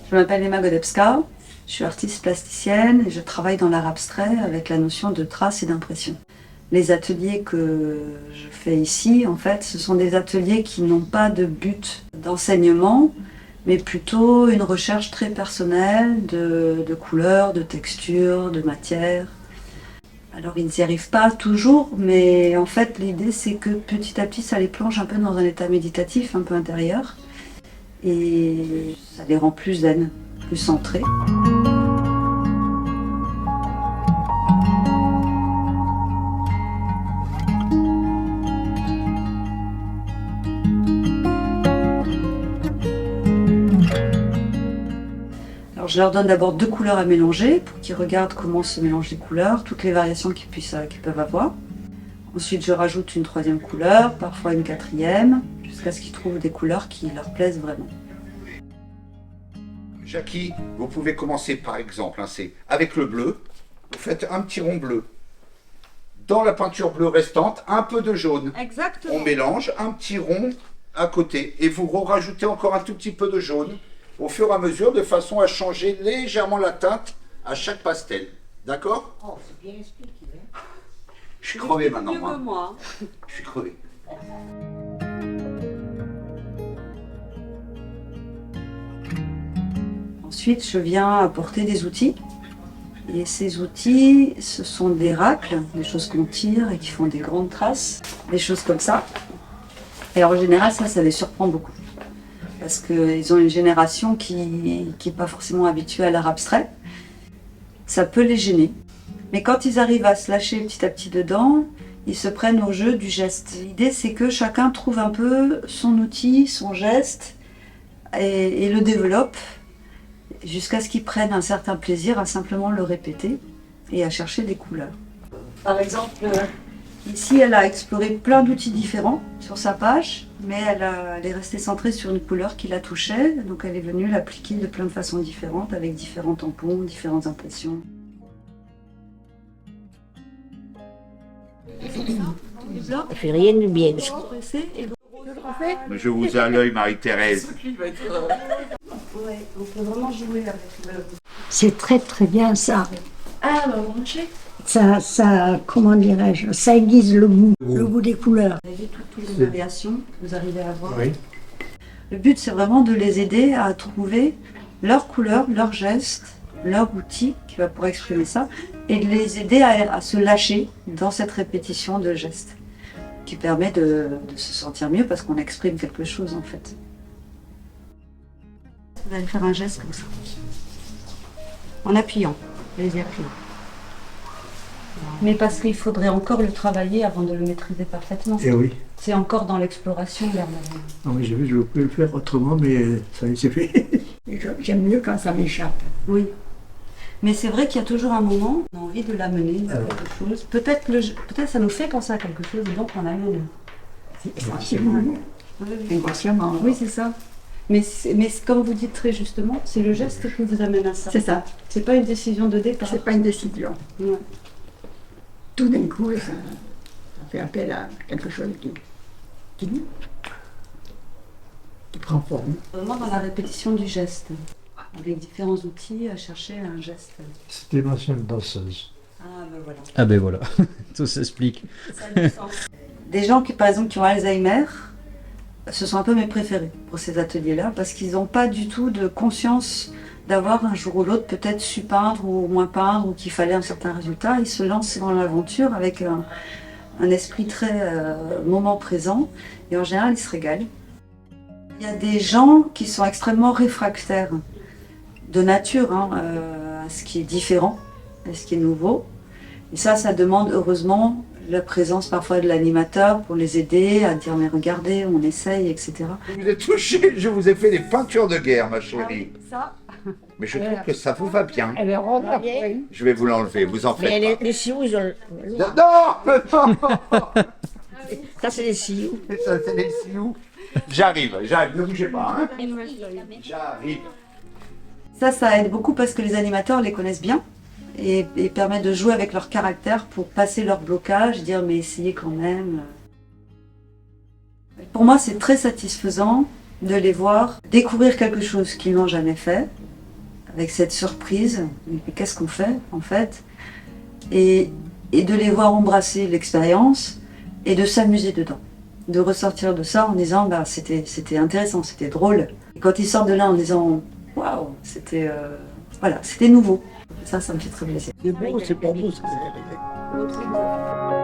Je m'appelle Emma Godebska, je suis artiste plasticienne et je travaille dans l'art abstrait avec la notion de trace et d'impression. Les ateliers que je fais ici, en fait, ce sont des ateliers qui n'ont pas de but d'enseignement, mais plutôt une recherche très personnelle de couleurs, de textures, de matières. Alors ils n'y arrivent pas toujours, mais en fait l'idée c'est que petit à petit ça les plonge un peu dans un état méditatif, un peu intérieur. Et ça les rend plus zen, plus centrés. Alors je leur donne d'abord 2 couleurs à mélanger pour qu'ils regardent comment se mélangent les couleurs, toutes les variations qu'ils peuvent avoir. Ensuite je rajoute une 3e couleur, parfois une 4e, jusqu'à ce qu'ils trouvent des couleurs qui leur plaisent vraiment. Jackie, vous pouvez commencer par exemple, c'est avec le bleu, vous faites un petit rond bleu. Dans la peinture bleue restante, un peu de jaune. Exactement. On mélange un petit rond à côté et vous rajoutez encore un tout petit peu de jaune au fur et à mesure de façon à changer légèrement la teinte à chaque pastel. D'accord? Oh, c'est bien expliqué. Je suis crevé maintenant. Mieux que moi. Je suis crevé. Ensuite, je viens apporter des outils. Et ces outils, ce sont des racles, des choses qu'on tire et qui font des grandes traces, des choses comme ça. Et en général, ça les surprend beaucoup. Parce qu'ils ont une génération qui n'est pas forcément habituée à l'art abstrait. Ça peut les gêner. Mais quand ils arrivent à se lâcher petit à petit dedans, ils se prennent au jeu du geste. L'idée, c'est que chacun trouve un peu son outil, son geste, et le développe jusqu'à ce qu'ils prennent un certain plaisir à simplement le répéter et à chercher des couleurs. Par exemple, ici, elle a exploré plein d'outils différents sur sa page, mais elle est restée centrée sur une couleur qui la touchait, donc elle est venue l'appliquer de plein de façons différentes, avec différents tampons, différentes impressions. Ça fait rien de bien. Je vous ai à l'œil, Marie-Thérèse. Ouais, on peut vraiment jouer avec le... C'est très très bien ça. Ah, bah, vous mangez. Ça, comment dirais-je, ça aiguise le goût des couleurs. Vous avez toutes les variations que vous arrivez à voir. Oui. Le but, c'est vraiment de les aider à trouver leur couleur, leur geste, leur outil qui va pouvoir exprimer ça, et de les aider à se lâcher dans cette répétition de gestes, qui permet de se sentir mieux parce qu'on exprime quelque chose en fait. Vous allez faire un geste comme ça, en appuyant, les appuyant. Mais parce qu'il faudrait encore le travailler avant de le maîtriser parfaitement. Et oui. C'est encore dans l'exploration, Bernard. Non, mais j'ai vu, je peux le faire autrement, mais ça y est, c'est fait. J'aime mieux quand ça m'échappe. Oui. Mais c'est vrai qu'il y a toujours un moment, on a envie de l'amener à quelque chose. Peut-être ça nous fait penser à quelque chose et donc on l'amène. Inconsciemment. Oui, c'est ça. Mais comme vous dites très justement, c'est le geste qui vous amène à ça. C'est ça. C'est pas une décision de départ. C'est pas une décision. Ouais. Tout d'un coup, ça fait appel à quelque chose qui prend forme. Vraiment dans la répétition du geste, avec différents outils à chercher un geste. C'était une ancienne danseuse. Ah ben voilà. Ah ben voilà, tout s'explique. Ça a du sens. Des gens qui, par exemple, qui ont Alzheimer, ce sont un peu mes préférés pour ces ateliers-là, parce qu'ils n'ont pas du tout de conscience d'avoir un jour ou l'autre peut-être su peindre ou moins peindre, ou qu'il fallait un certain résultat. Ils se lancent dans l'aventure avec un esprit très moment présent, et en général, ils se régalent. Il y a des gens qui sont extrêmement réfractaires de nature à ce qui est différent, à ce qui est nouveau. Et ça demande heureusement la présence parfois de l'animateur pour les aider à dire mais regardez, on essaye, etc. Je vous ai touché, je vous ai fait des peintures de guerre, ma chérie. Ça. Mais je trouve que ça vous va bien. Elle est ronde après. Je vais vous l'enlever, vous en faites pas. Les sioux, ils ont... Non. Ça, c'est les sioux. Ça, c'est les sioux. J'arrive, ne bougez pas. Hein. J'arrive. Ça aide beaucoup parce que les animateurs les connaissent bien et permettent de jouer avec leur caractère pour passer leur blocage, dire mais essayez quand même. Pour moi, c'est très satisfaisant de les voir découvrir quelque chose qu'ils n'ont jamais fait, avec cette surprise, mais qu'est-ce qu'on fait en fait, et de les voir embrasser l'expérience et de s'amuser dedans, de ressortir de ça en disant bah, c'était intéressant, c'était drôle. Et quand ils sortent de là en disant waouh, c'était voilà, c'était nouveau. Ça me fait très plaisir. C'est beau, c'est pas beau ce que vous avez fait.